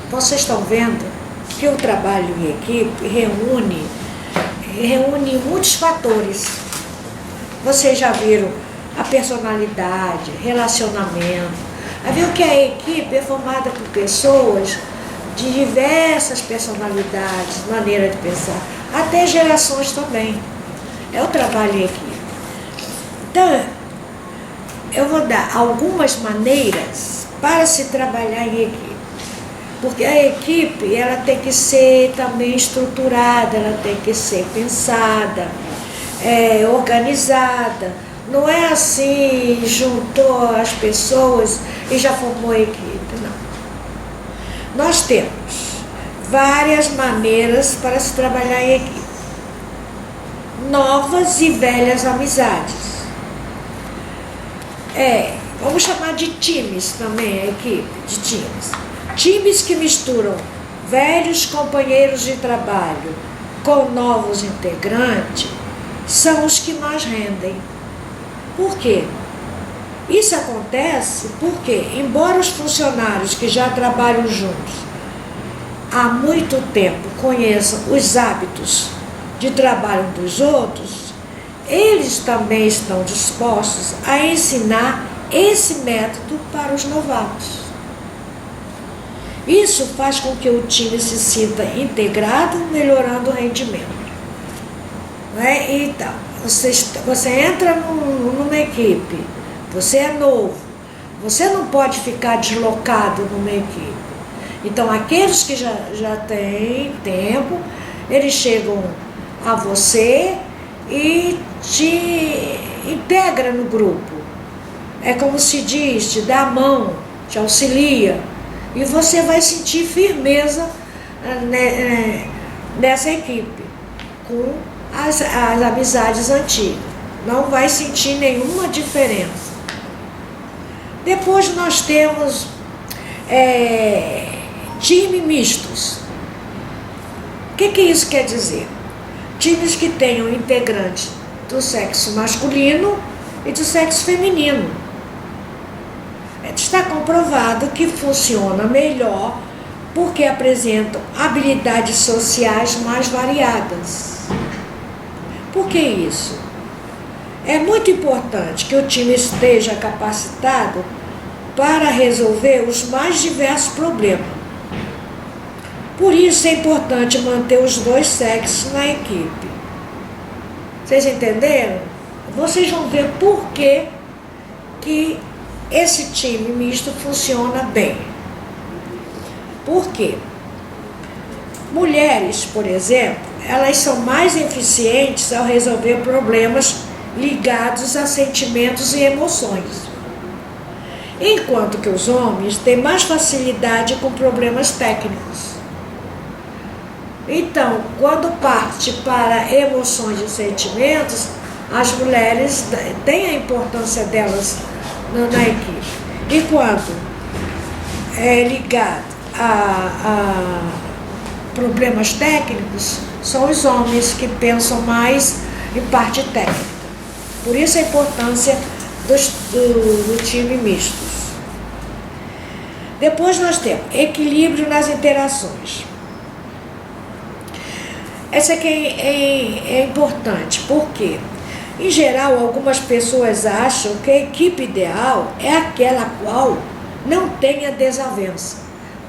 vocês estão vendo que o trabalho em equipe reúne muitos fatores. Vocês já viram a personalidade, relacionamento. Viu que a equipe é formada por pessoas de diversas personalidades, maneira de pensar, até gerações também. É o trabalho em equipe. Então, eu vou dar algumas maneiras para se trabalhar em equipe. Porque a equipe, ela tem que ser também estruturada, ela tem que ser pensada, organizada. Não é assim, juntou as pessoas e já formou a equipe, não. Nós temos várias maneiras para se trabalhar em equipe. Novas e velhas amizades. Vamos chamar de times também, a equipe, de times. Times que misturam velhos companheiros de trabalho com novos integrantes são os que mais rendem. Por quê? Isso acontece porque, embora os funcionários que já trabalham juntos há muito tempo conheçam os hábitos de trabalho dos outros, eles também estão dispostos a ensinar esse método para os novatos. Isso faz com que o time se sinta integrado, melhorando o rendimento. Não é? Então, você entra numa equipe, você é novo, você não pode ficar deslocado numa equipe. Então, aqueles que já têm tempo, eles chegam a você e te integra no grupo. É como se diz, te dá a mão, te auxilia. E você vai sentir firmeza nessa equipe, com as amizades antigas. Não vai sentir nenhuma diferença. Depois nós temos time mistos. O que isso quer dizer? Times que tenham integrantes do sexo masculino e do sexo feminino. Está comprovado que funciona melhor porque apresentam habilidades sociais mais variadas. Por que isso? É muito importante que o time esteja capacitado para resolver os mais diversos problemas. Por isso é importante manter os dois sexos na equipe. Vocês entenderam? Vocês vão ver por que esse time misto funciona bem. Por quê? Mulheres, por exemplo, elas são mais eficientes ao resolver problemas ligados a sentimentos e emoções. Enquanto que os homens têm mais facilidade com problemas técnicos. Então, quando parte para emoções e sentimentos, as mulheres têm a importância delas na equipe. Enquanto é ligado a problemas técnicos, são os homens que pensam mais em parte técnica. Por isso a importância do time mistos. Depois nós temos equilíbrio nas interações. Essa aqui é importante, porque em geral, algumas pessoas acham que a equipe ideal é aquela qual não tenha desavença.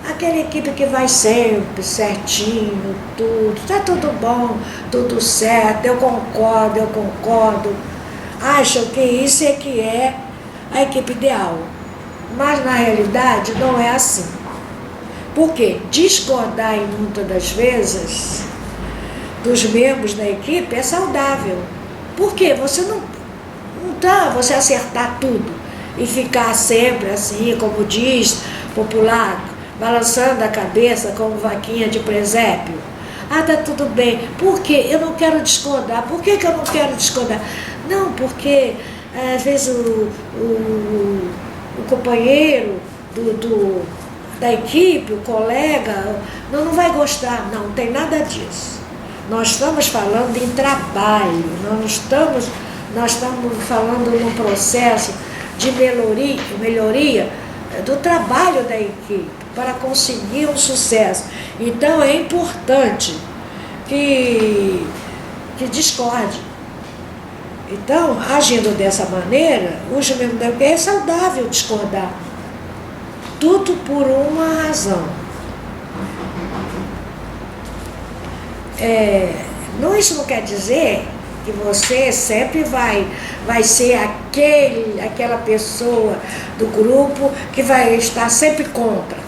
Aquela equipe que vai sempre certinho, tudo, está tudo bom, tudo certo, eu concordo. Acham que isso é que é a equipe ideal. Mas na realidade não é assim. Porque discordar em muitas das vezes dos membros da equipe é saudável. Por quê? Você não dá você acertar tudo e ficar sempre assim, como diz popular, balançando a cabeça como vaquinha de presépio. Tá tudo bem. Por quê? Eu não quero discordar. Por que eu não quero discordar? Não, porque às vezes o companheiro da equipe, o colega, não vai gostar. Não tem nada disso. Nós estamos falando em trabalho, nós estamos falando num processo de melhoria do trabalho da equipe para conseguir um sucesso. Então é importante que discorde. Então, agindo dessa maneira, o jumento é saudável discordar. Tudo por uma razão. Isso não quer dizer que você sempre vai ser aquela pessoa do grupo que vai estar sempre contra.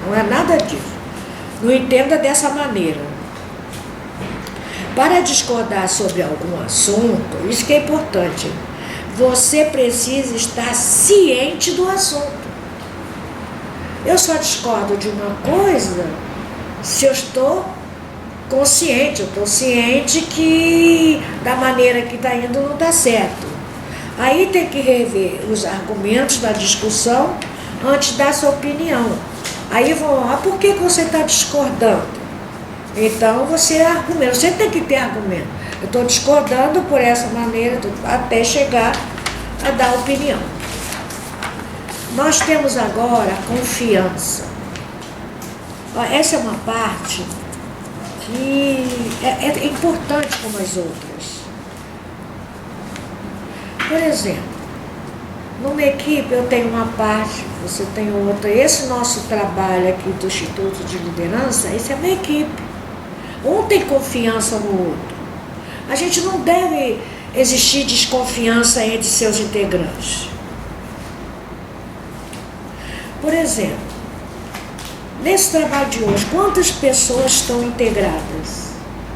Não é nada disso. Não entenda dessa maneira. Para discordar sobre algum assunto, isso que é importante, você precisa estar ciente do assunto. Eu só discordo de uma coisa se eu estou consciente, eu estou ciente que da maneira que está indo não está certo. Aí tem que rever os argumentos da discussão antes de dar sua opinião. Aí vão lá, por que você está discordando? Então você argumenta, você tem que ter argumento. Eu estou discordando por essa maneira até chegar a dar opinião. Nós temos agora a confiança. Essa é uma parte que é importante como as outras. Por exemplo, numa equipe eu tenho uma parte, você tem outra. Esse nosso trabalho aqui do Instituto de Liderança, isso é uma equipe. Um tem confiança no outro. A gente não deve existir desconfiança entre seus integrantes. Por exemplo, nesse trabalho de hoje, quantas pessoas estão integradas?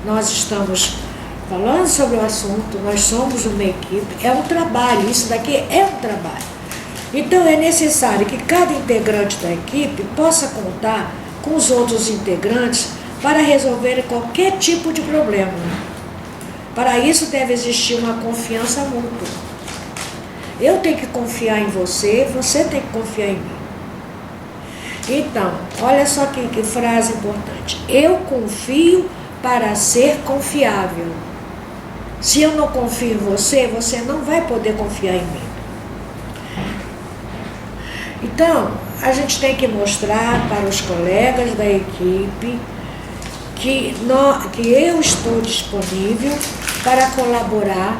Nós estamos falando sobre o assunto, nós somos uma equipe, é um trabalho, isso daqui é um trabalho. Então é necessário que cada integrante da equipe possa contar com os outros integrantes para resolver qualquer tipo de problema. Para isso deve existir uma confiança mútua. Eu tenho que confiar em você, você tem que confiar em mim. Então, olha só que frase importante. Eu confio para ser confiável. Se eu não confio em você, você não vai poder confiar em mim. Então, a gente tem que mostrar para os colegas da equipe que eu estou disponível para colaborar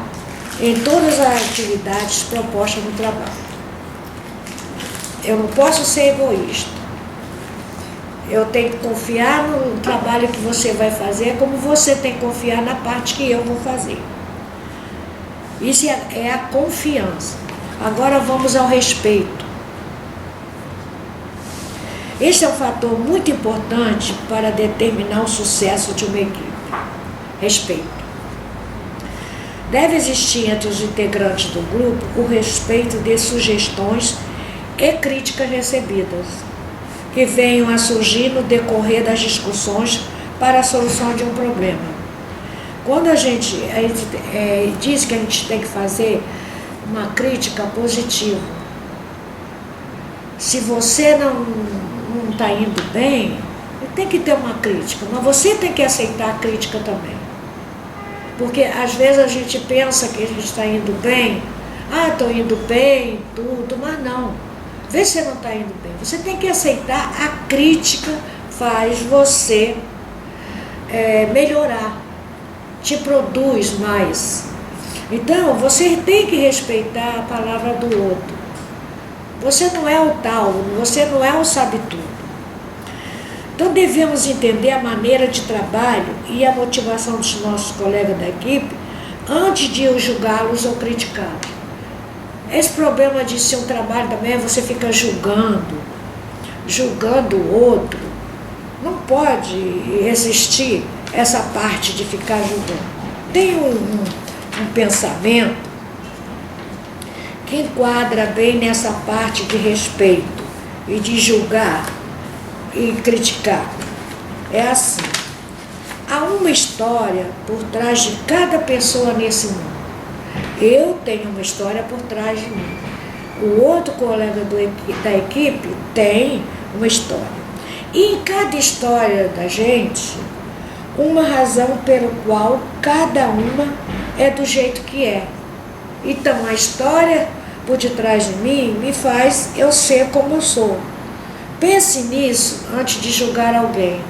em todas as atividades propostas no trabalho. Eu não posso ser egoísta. Eu tenho que confiar no trabalho que você vai fazer, como você tem que confiar na parte que eu vou fazer. Isso é a confiança. Agora vamos ao respeito. Esse é um fator muito importante para determinar o sucesso de uma equipe. Respeito. Deve existir entre os integrantes do grupo o respeito de sugestões e críticas recebidas, que venham a surgir no decorrer das discussões para a solução de um problema. Quando a gente diz que a gente tem que fazer uma crítica positiva, se você não está indo bem, tem que ter uma crítica, mas você tem que aceitar a crítica também. Porque às vezes a gente pensa que a gente está indo bem, estou indo bem, tudo, mas não. Vê se você não está indo bem. Você tem que aceitar, a crítica faz você melhorar, te produz mais. Então, você tem que respeitar a palavra do outro. Você não é o tal, você não é o sabe-tudo. Então, devemos entender a maneira de trabalho e a motivação dos nossos colegas da equipe antes de eu julgá-los ou criticá-los. Esse problema de ser um trabalho também, você fica julgando o outro. Não pode existir essa parte de ficar julgando. Tem um pensamento que enquadra bem nessa parte de respeito e de julgar e criticar. É assim: há uma história por trás de cada pessoa nesse mundo. Eu tenho uma história por trás de mim. O outro colega da equipe tem uma história. E em cada história da gente, uma razão pelo qual cada uma é do jeito que é. Então, a história por detrás de mim me faz eu ser como eu sou. Pense nisso antes de julgar alguém.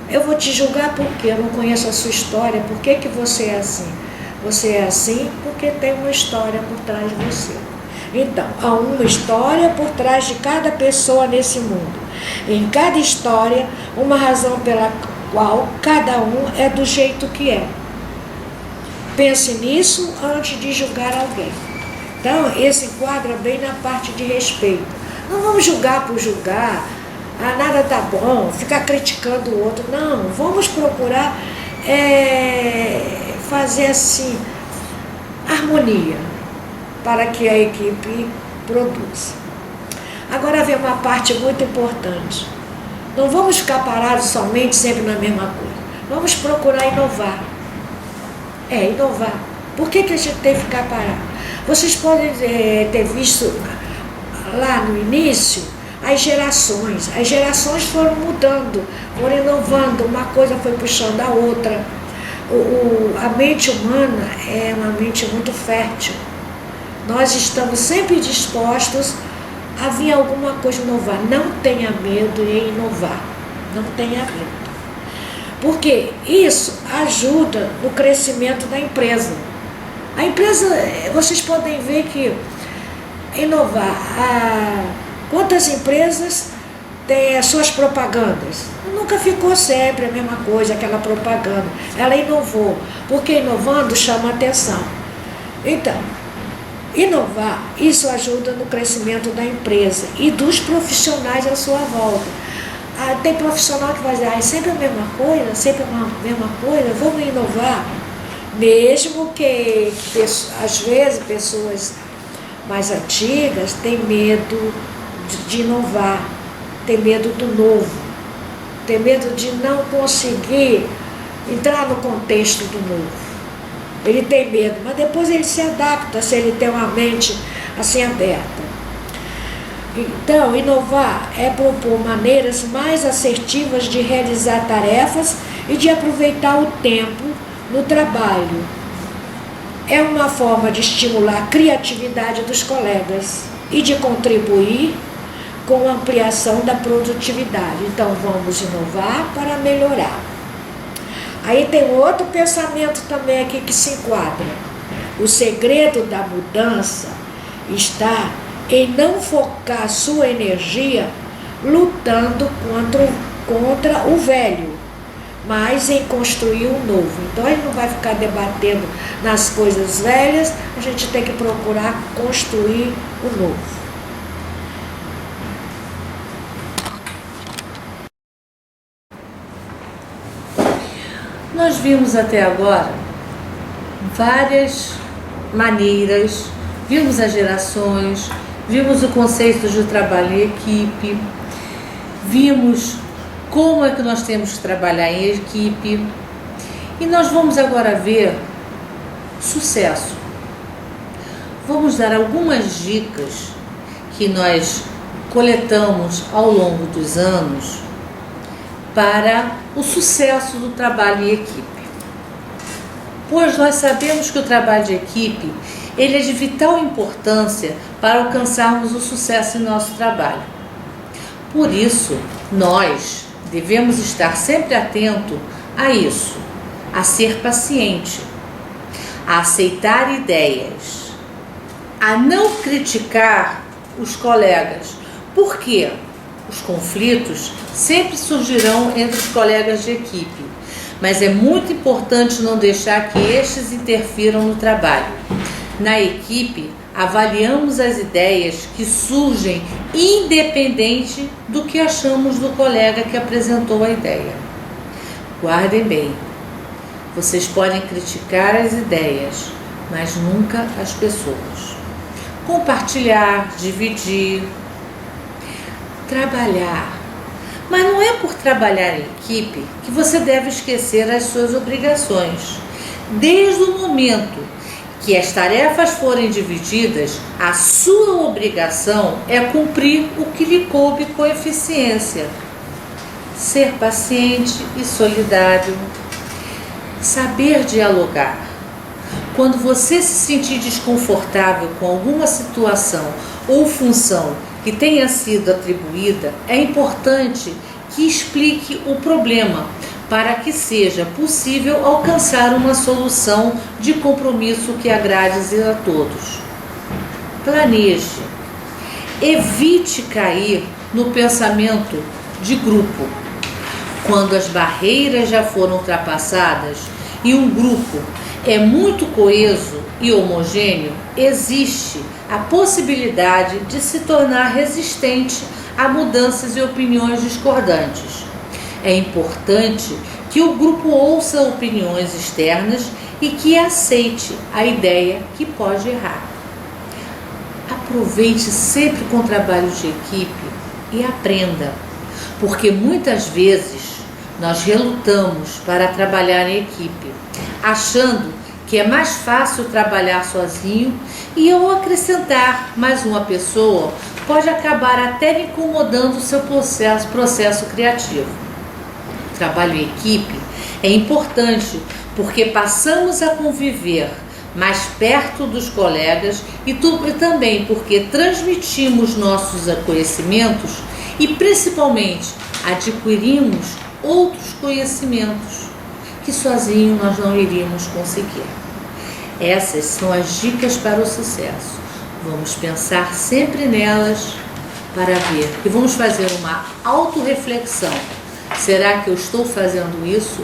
Eu vou te julgar porque eu não conheço a sua história. Por que que você é assim? Você é assim porque tem uma história por trás de você. Então, há uma história por trás de cada pessoa nesse mundo. Em cada história, uma razão pela qual cada um é do jeito que é. Pense nisso antes de julgar alguém. Então, esse enquadra bem na parte de respeito. Não vamos julgar por julgar, nada tá bom, ficar criticando o outro. Não, vamos procurar fazer assim, harmonia, para que a equipe produza. Agora vem uma parte muito importante. Não vamos ficar parados somente sempre na mesma coisa. Vamos procurar inovar. Inovar. Por que a gente tem que ficar parado? Vocês podem ter visto lá no início as gerações foram mudando, foram inovando, uma coisa foi puxando a outra. A mente humana é uma mente muito fértil. Nós estamos sempre dispostos a vir alguma coisa inovar. Não tenha medo em inovar, não tenha medo. Porque isso ajuda no crescimento da empresa. A empresa, vocês podem ver que inovar, quantas empresas têm as suas propagandas? Nunca ficou sempre a mesma coisa, aquela propaganda. Ela inovou, porque inovando chama atenção. Então, inovar, isso ajuda no crescimento da empresa e dos profissionais à sua volta. Tem profissional que vai dizer, é sempre a mesma coisa, vamos inovar. Mesmo que às vezes pessoas mais antigas têm medo de inovar, têm medo do novo, têm medo de não conseguir entrar no contexto do novo. Ele tem medo, mas depois ele se adapta se ele tem uma mente assim aberta. Então, inovar é propor maneiras mais assertivas de realizar tarefas e de aproveitar o tempo no trabalho. É uma forma de estimular a criatividade dos colegas e de contribuir com a ampliação da produtividade. Então, vamos inovar para melhorar. Aí tem outro pensamento também aqui que se enquadra. O segredo da mudança está em não focar sua energia lutando contra o velho, mas em construir o novo. Então, a gente não vai ficar debatendo nas coisas velhas, a gente tem que procurar construir o novo. Nós vimos até agora várias maneiras, vimos as gerações, vimos o conceito de trabalho em equipe, vimos como é que nós temos que trabalhar em equipe, e nós vamos agora ver sucesso. Vamos dar algumas dicas que nós coletamos ao longo dos anos para o sucesso do trabalho em equipe. Pois nós sabemos que o trabalho de equipe, ele é de vital importância para alcançarmos o sucesso em nosso trabalho. Por isso, nós devemos estar sempre atentos a isso, a ser paciente, a aceitar ideias, a não criticar os colegas. Por quê? Os conflitos sempre surgirão entre os colegas de equipe, mas é muito importante não deixar que estes interfiram no trabalho. Na equipe, avaliamos as ideias que surgem independente do que achamos do colega que apresentou a ideia. Guardem bem, vocês podem criticar as ideias, mas nunca as pessoas. Compartilhar, dividir, trabalhar. Mas não é por trabalhar em equipe que você deve esquecer as suas obrigações. Desde o momento que as tarefas forem divididas, a sua obrigação é cumprir o que lhe coube com eficiência. Ser paciente e solidário. Saber dialogar. Quando você se sentir desconfortável com alguma situação ou função que tenha sido atribuída, é importante que explique o problema para que seja possível alcançar uma solução de compromisso que agrade a todos. Planeje. Evite cair no pensamento de grupo. Quando as barreiras já foram ultrapassadas e um grupo é muito coeso e homogêneo, existe a possibilidade de se tornar resistente a mudanças e opiniões discordantes. É importante que o grupo ouça opiniões externas e que aceite a ideia que pode errar. Aproveite sempre com o trabalho de equipe e aprenda, porque muitas vezes nós relutamos para trabalhar em equipe, achando que é mais fácil trabalhar sozinho e ao acrescentar mais uma pessoa pode acabar até incomodando o seu processo criativo. O trabalho em equipe é importante porque passamos a conviver mais perto dos colegas e também porque transmitimos nossos conhecimentos e principalmente adquirimos outros conhecimentos que sozinho nós não iríamos conseguir. Essas são as dicas para o sucesso. Vamos pensar sempre nelas para ver e vamos fazer uma autorreflexão. Será que eu estou fazendo isso